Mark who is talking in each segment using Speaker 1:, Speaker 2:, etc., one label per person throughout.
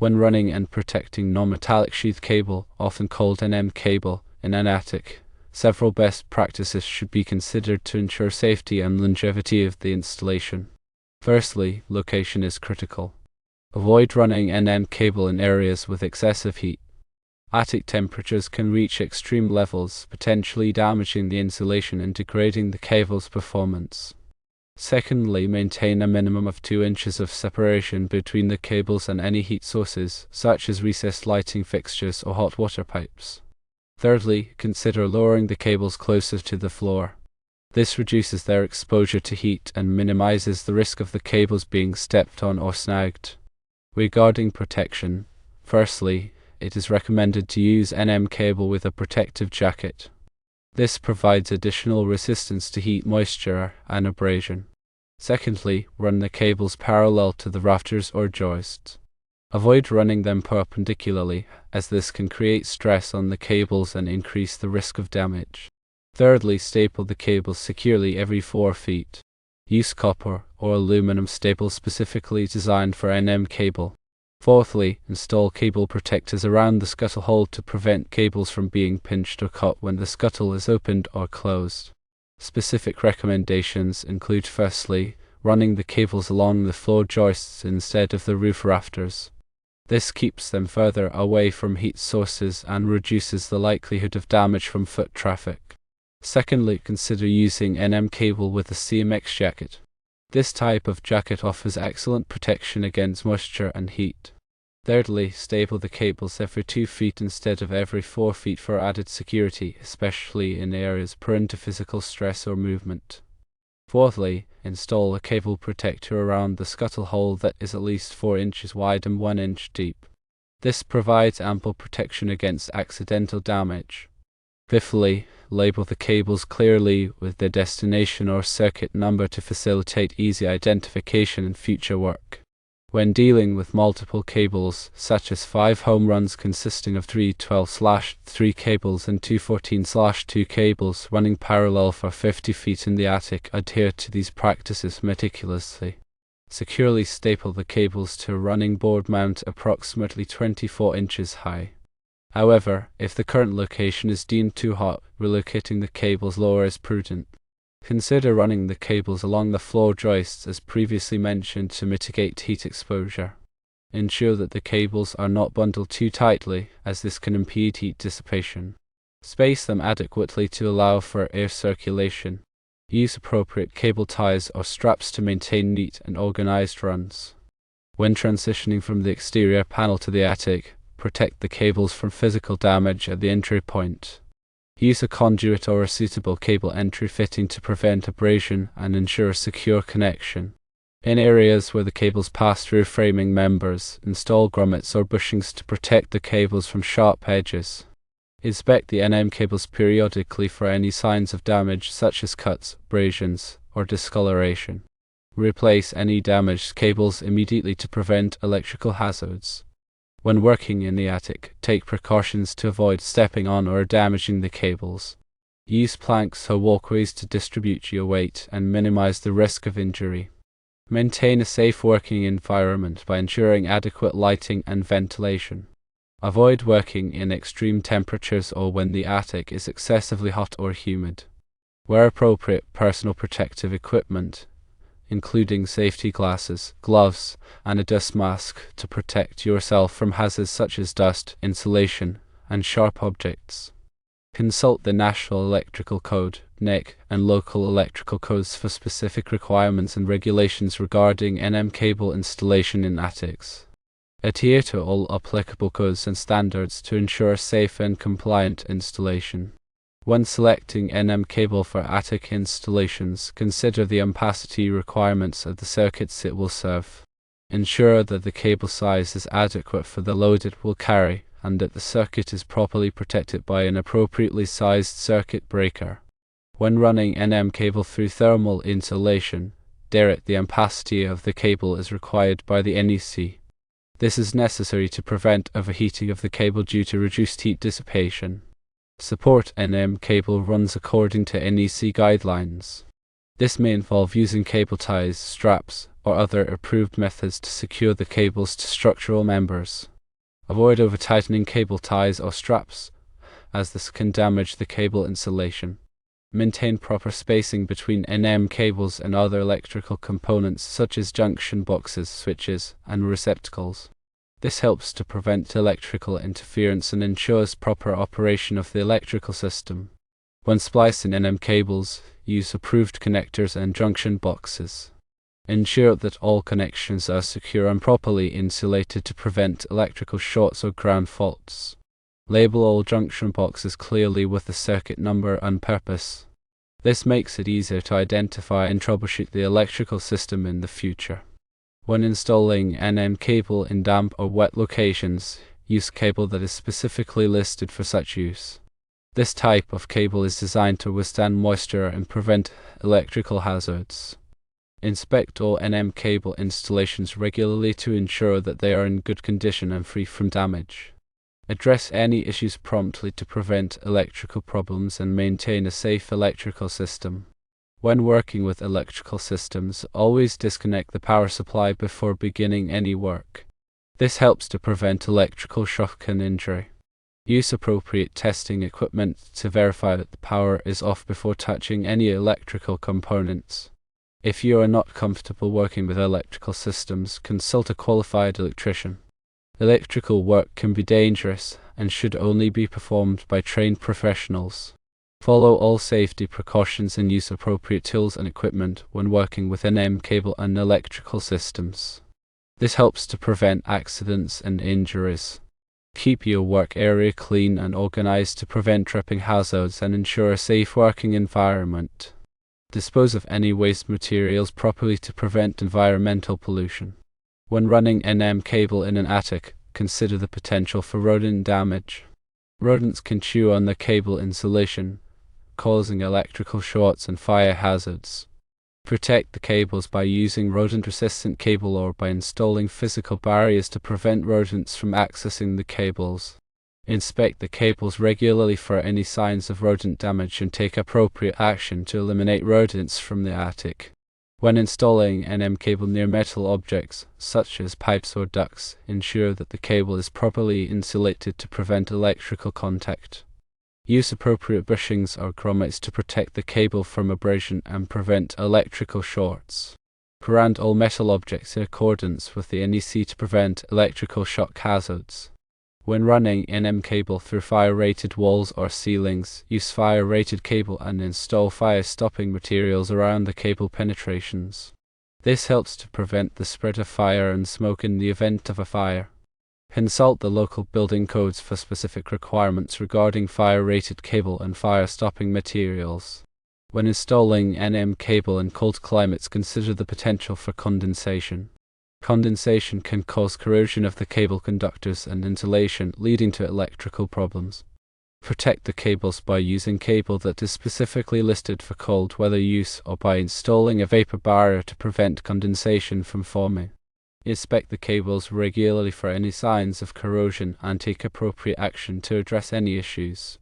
Speaker 1: When running and protecting non-metallic sheath cable, often called NM cable, in an attic, several best practices should be considered to ensure safety and longevity of the installation. Firstly, location is critical. Avoid running NM cable in areas with excessive heat. Attic temperatures can reach extreme levels, potentially damaging the insulation and degrading the cable's performance. Secondly, maintain a minimum of 2 inches of separation between the cables and any heat sources, such as recessed lighting fixtures or hot water pipes. Thirdly, consider lowering the cables closer to the floor. This reduces their exposure to heat and minimizes the risk of the cables being stepped on or snagged. Regarding protection, firstly, it is recommended to use NM cable with a protective jacket. This provides additional resistance to heat, moisture, and abrasion. Secondly, run the cables parallel to the rafters or joists. Avoid running them perpendicularly, as this can create stress on the cables and increase the risk of damage. Thirdly, staple the cables securely every 4 feet. Use copper or aluminum staples specifically designed for NM cable. Fourthly, install cable protectors around the scuttle hole to prevent cables from being pinched or cut when the scuttle is opened or closed. Specific recommendations include firstly, running the cables along the floor joists instead of the roof rafters. This keeps them further away from heat sources and reduces the likelihood of damage from foot traffic. Secondly, consider using NM cable with a CMX jacket. This type of jacket offers excellent protection against moisture and heat. Thirdly, staple the cables every 2 feet instead of every 4 feet for added security, especially in areas prone to physical stress or movement. Fourthly, install a cable protector around the scuttle hole that is at least 4 inches wide and 1 inch deep. This provides ample protection against accidental damage. Fifthly, label the cables clearly with their destination or circuit number to facilitate easy identification in future work. When dealing with multiple cables, such as 5 home runs consisting of 312/3 cables and 214/2 cables running parallel for 50 feet in the attic, adhere to these practices meticulously. Securely staple the cables to a running board mount approximately 24 inches high. However, if the current location is deemed too hot, relocating the cables lower is prudent. Consider running the cables along the floor joists as previously mentioned to mitigate heat exposure. Ensure that the cables are not bundled too tightly, as this can impede heat dissipation. Space them adequately to allow for air circulation. Use appropriate cable ties or straps to maintain neat and organized runs. When transitioning from the exterior panel to the attic, protect the cables from physical damage at the entry point. Use a conduit or a suitable cable entry fitting to prevent abrasion and ensure a secure connection. In areas where the cables pass through framing members, install grommets or bushings to protect the cables from sharp edges. Inspect the NM cables periodically for any signs of damage such as cuts, abrasions, or discoloration. Replace any damaged cables immediately to prevent electrical hazards. When working in the attic, take precautions to avoid stepping on or damaging the cables. Use planks or walkways to distribute your weight and minimize the risk of injury. Maintain a safe working environment by ensuring adequate lighting and ventilation. Avoid working in extreme temperatures or when the attic is excessively hot or humid. Wear appropriate personal protective equipment, including safety glasses, gloves, and a dust mask to protect yourself from hazards such as dust, insulation, and sharp objects. Consult the National Electrical Code, NEC, and local electrical codes for specific requirements and regulations regarding NM cable installation in attics. Adhere to all applicable codes and standards to ensure a safe and compliant installation. When selecting NM cable for attic installations, consider the ampacity requirements of the circuits it will serve. Ensure that the cable size is adequate for the load it will carry, and that the circuit is properly protected by an appropriately sized circuit breaker. When running NM cable through thermal insulation, direct the ampacity of the cable as required by the NEC. This is necessary to prevent overheating of the cable due to reduced heat dissipation. Support NM cable runs according to NEC guidelines. This may involve using cable ties, straps, or other approved methods to secure the cables to structural members. Avoid over-tightening cable ties or straps, as this can damage the cable insulation. Maintain proper spacing between NM cables and other electrical components such as junction boxes, switches, and receptacles. This helps to prevent electrical interference and ensures proper operation of the electrical system. When splicing NM cables, use approved connectors and junction boxes. Ensure that all connections are secure and properly insulated to prevent electrical shorts or ground faults. Label all junction boxes clearly with the circuit number and purpose. This makes it easier to identify and troubleshoot the electrical system in the future. When installing NM cable in damp or wet locations, use cable that is specifically listed for such use. This type of cable is designed to withstand moisture and prevent electrical hazards. Inspect all NM cable installations regularly to ensure that they are in good condition and free from damage. Address any issues promptly to prevent electrical problems and maintain a safe electrical system. When working with electrical systems, always disconnect the power supply before beginning any work. This helps to prevent electrical shock and injury. Use appropriate testing equipment to verify that the power is off before touching any electrical components. If you are not comfortable working with electrical systems, consult a qualified electrician. Electrical work can be dangerous and should only be performed by trained professionals. Follow all safety precautions and use appropriate tools and equipment when working with NM cable and electrical systems. This helps to prevent accidents and injuries. Keep your work area clean and organized to prevent tripping hazards and ensure a safe working environment. Dispose of any waste materials properly to prevent environmental pollution. When running NM cable in an attic, consider the potential for rodent damage. Rodents can chew on the cable insulation, causing electrical shorts and fire hazards. Protect the cables by using rodent-resistant cable or by installing physical barriers to prevent rodents from accessing the cables. Inspect the cables regularly for any signs of rodent damage and take appropriate action to eliminate rodents from the attic. When installing NM cable near metal objects, such as pipes or ducts, ensure that the cable is properly insulated to prevent electrical contact. Use appropriate bushings or grommets to protect the cable from abrasion and prevent electrical shorts. Ground all metal objects in accordance with the NEC to prevent electrical shock hazards. When running NM cable through fire-rated walls or ceilings, use fire-rated cable and install fire-stopping materials around the cable penetrations. This helps to prevent the spread of fire and smoke in the event of a fire. Consult the local building codes for specific requirements regarding fire-rated cable and fire-stopping materials. When installing NM cable in cold climates, consider the potential for condensation. Condensation can cause corrosion of the cable conductors and insulation, leading to electrical problems. Protect the cables by using cable that is specifically listed for cold weather use or by installing a vapor barrier to prevent condensation from forming. Inspect the cables regularly for any signs of corrosion and take appropriate action to address any issues.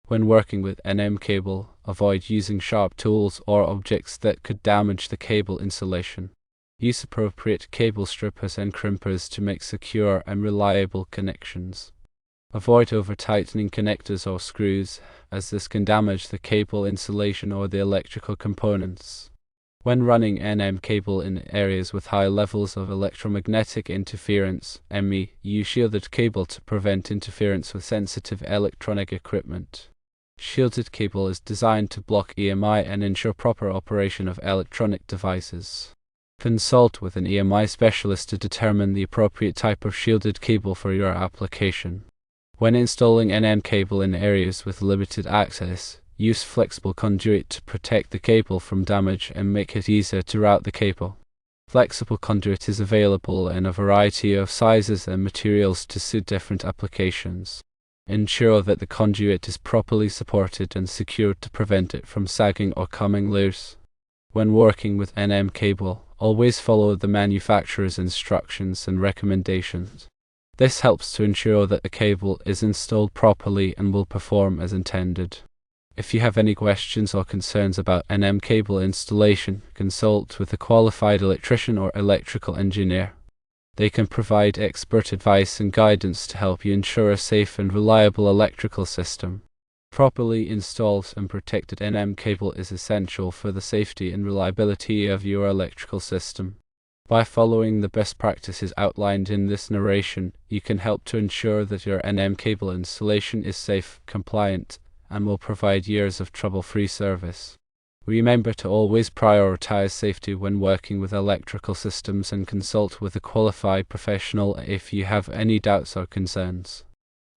Speaker 1: When working with NM cable, avoid using sharp tools or objects that could damage the cable insulation. Use appropriate cable strippers and crimpers to make secure and reliable connections. Avoid over-tightening connectors or screws, as this can damage the cable insulation or the electrical components. When running NM cable in areas with high levels of electromagnetic interference, ME, use shielded cable to prevent interference with sensitive electronic equipment. Shielded cable is designed to block EMI and ensure proper operation of electronic devices. Consult with an EMI specialist to determine the appropriate type of shielded cable for your application. When installing NM cable in areas with limited access, use flexible conduit to protect the cable from damage and make it easier to route the cable. Flexible conduit is available in a variety of sizes and materials to suit different applications. Ensure that the conduit is properly supported and secured to prevent it from sagging or coming loose. When working with NM cable, always follow the manufacturer's instructions and recommendations. This helps to ensure that the cable is installed properly and will perform as intended. If you have any questions or concerns about NM cable installation, consult with a qualified electrician or electrical engineer. They can provide expert advice and guidance to help you ensure a safe and reliable electrical system. Properly installed and protected NM cable is essential for the safety and reliability of your electrical system. By following the best practices outlined in this narration, you can help to ensure that your NM cable installation is safe, compliant, and will provide years of trouble-free service. Remember to always prioritize safety when working with electrical systems and consult with a qualified professional if you have any doubts or concerns.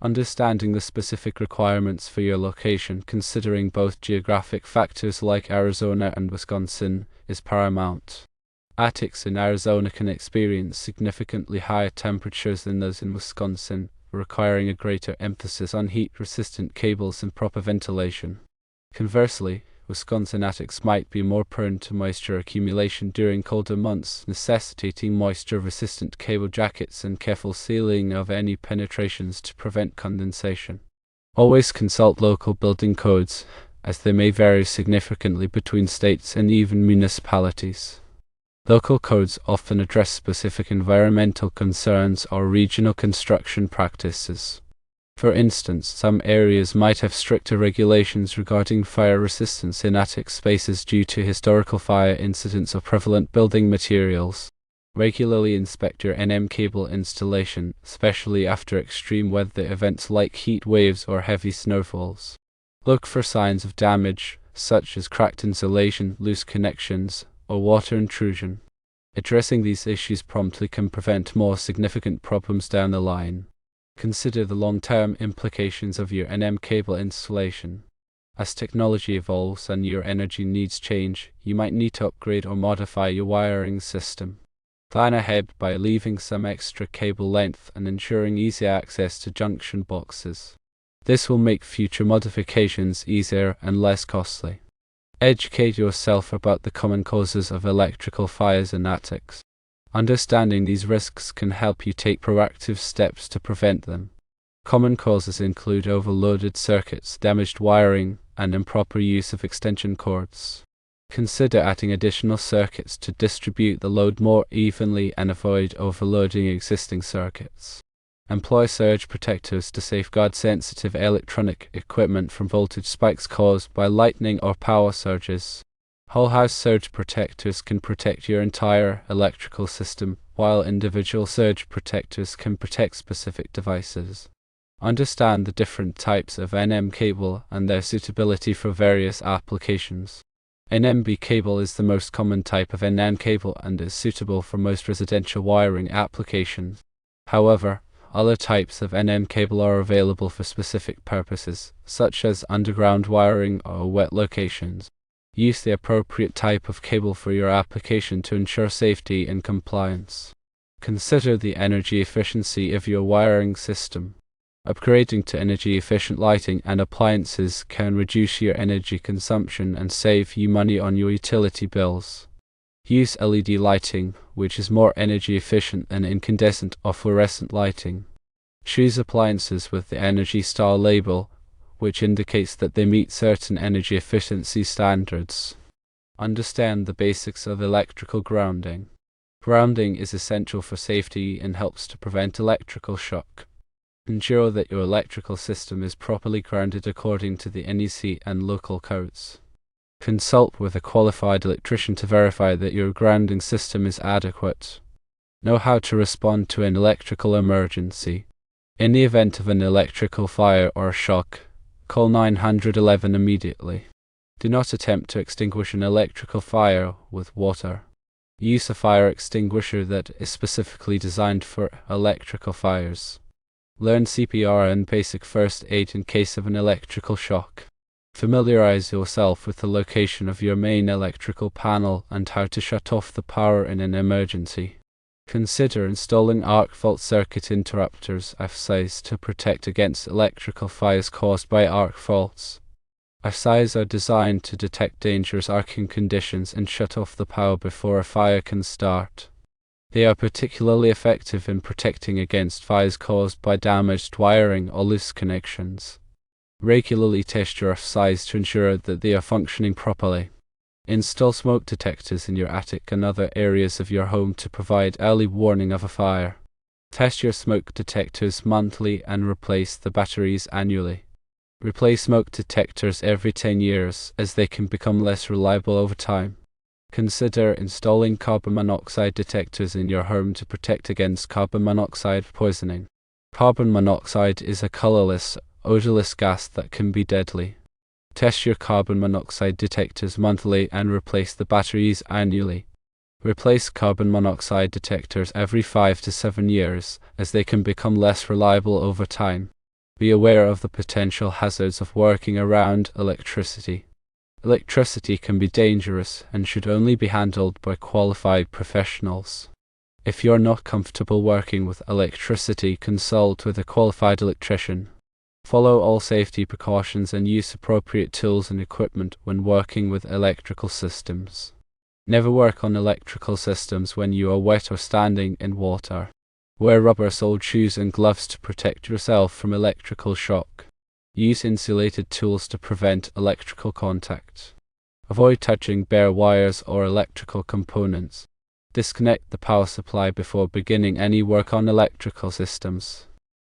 Speaker 1: Understanding the specific requirements for your location, considering both geographic factors like Arizona and Wisconsin, is paramount. Attics in Arizona can experience significantly higher temperatures than those in Wisconsin, requiring a greater emphasis on heat-resistant cables and proper ventilation. Conversely, Wisconsin attics might be more prone to moisture accumulation during colder months, necessitating moisture-resistant cable jackets and careful sealing of any penetrations to prevent condensation. Always consult local building codes, as they may vary significantly between states and even municipalities. Local codes often address specific environmental concerns or regional construction practices. For instance, some areas might have stricter regulations regarding fire resistance in attic spaces due to historical fire incidents or prevalent building materials. Regularly inspect your NM cable installation, especially after extreme weather events like heat waves or heavy snowfalls. Look for signs of damage, such as cracked insulation, loose connections, or water intrusion. Addressing these issues promptly can prevent more significant problems down the line. Consider the long-term implications of your NM cable installation. As technology evolves and your energy needs change, you might need to upgrade or modify your wiring system. Plan ahead by leaving some extra cable length and ensuring easy access to junction boxes. This will make future modifications easier and less costly. Educate yourself about the common causes of electrical fires in attics. Understanding these risks can help you take proactive steps to prevent them. Common causes include overloaded circuits, damaged wiring, and improper use of extension cords. Consider adding additional circuits to distribute the load more evenly and avoid overloading existing circuits. Employ surge protectors to safeguard sensitive electronic equipment from voltage spikes caused by lightning or power surges. Whole house surge protectors can protect your entire electrical system, while individual surge protectors can protect specific devices. Understand the different types of NM cable and their suitability for various applications. NMB cable is the most common type of NM cable and is suitable for most residential wiring applications. However, other types of NM cable are available for specific purposes, such as underground wiring or wet locations. Use the appropriate type of cable for your application to ensure safety and compliance. Consider the energy efficiency of your wiring system. Upgrading to energy-efficient lighting and appliances can reduce your energy consumption and save you money on your utility bills. Use LED lighting, which is more energy efficient than incandescent or fluorescent lighting. Choose appliances with the Energy Star label, which indicates that they meet certain energy efficiency standards. Understand the basics of electrical grounding. Grounding is essential for safety and helps to prevent electrical shock. Ensure that your electrical system is properly grounded according to the NEC and local codes. Consult with a qualified electrician to verify that your grounding system is adequate. Know how to respond to an electrical emergency. In the event of an electrical fire or shock, call 911 immediately. Do not attempt to extinguish an electrical fire with water. Use a fire extinguisher that is specifically designed for electrical fires. Learn CPR and basic first aid in case of an electrical shock. Familiarize yourself with the location of your main electrical panel and how to shut off the power in an emergency. Consider installing arc fault circuit interrupters (AFSIs) to protect against electrical fires caused by arc faults. AFSIs are designed to detect dangerous arcing conditions and shut off the power before a fire can start. They are particularly effective in protecting against fires caused by damaged wiring or loose connections. Regularly test your AFSIs to ensure that they are functioning properly. Install smoke detectors in your attic and other areas of your home to provide early warning of a fire. Test your smoke detectors monthly and replace the batteries annually. Replace smoke detectors every 10 years, as they can become less reliable over time. Consider installing carbon monoxide detectors in your home to protect against carbon monoxide poisoning. Carbon monoxide is a colorless, odorless gas that can be deadly. Test your carbon monoxide detectors monthly and replace the batteries annually. Replace carbon monoxide detectors every 5 to 7 years, as they can become less reliable over time. Be aware of the potential hazards of working around electricity. Electricity can be dangerous and should only be handled by qualified professionals. If you're not comfortable working with electricity, consult with a qualified electrician. Follow all safety precautions and use appropriate tools and equipment when working with electrical systems. Never work on electrical systems when you are wet or standing in water. Wear rubber-soled shoes and gloves to protect yourself from electrical shock. Use insulated tools to prevent electrical contact. Avoid touching bare wires or electrical components. Disconnect the power supply before beginning any work on electrical systems.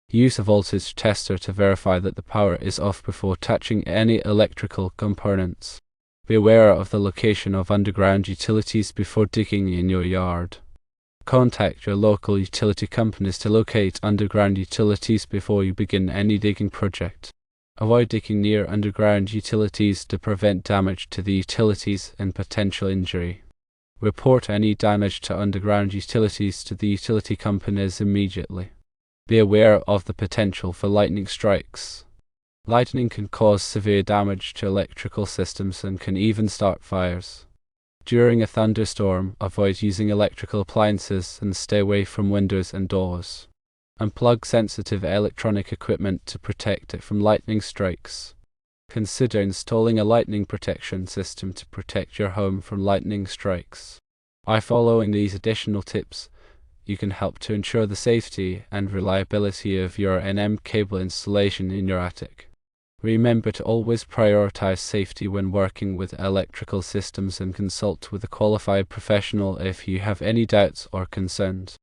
Speaker 1: Use a voltage tester to verify that the power is off before touching any electrical components. Be aware of the location of underground utilities before digging in your yard. Contact your local utility companies to locate underground utilities before you begin any digging project. Avoid digging near underground utilities to prevent damage to the utilities and potential injury. Report any damage to underground utilities to the utility companies immediately. Be aware of the potential for lightning strikes. Lightning can cause severe damage to electrical systems and can even start fires. During a thunderstorm, avoid using electrical appliances and stay away from windows and doors. Unplug sensitive electronic equipment to protect it from lightning strikes. Consider installing a lightning protection system to protect your home from lightning strikes. By following these additional tips, you can help to ensure the safety and reliability of your NM cable installation in your attic. Remember to always prioritize safety when working with electrical systems and consult with a qualified professional if you have any doubts or concerns.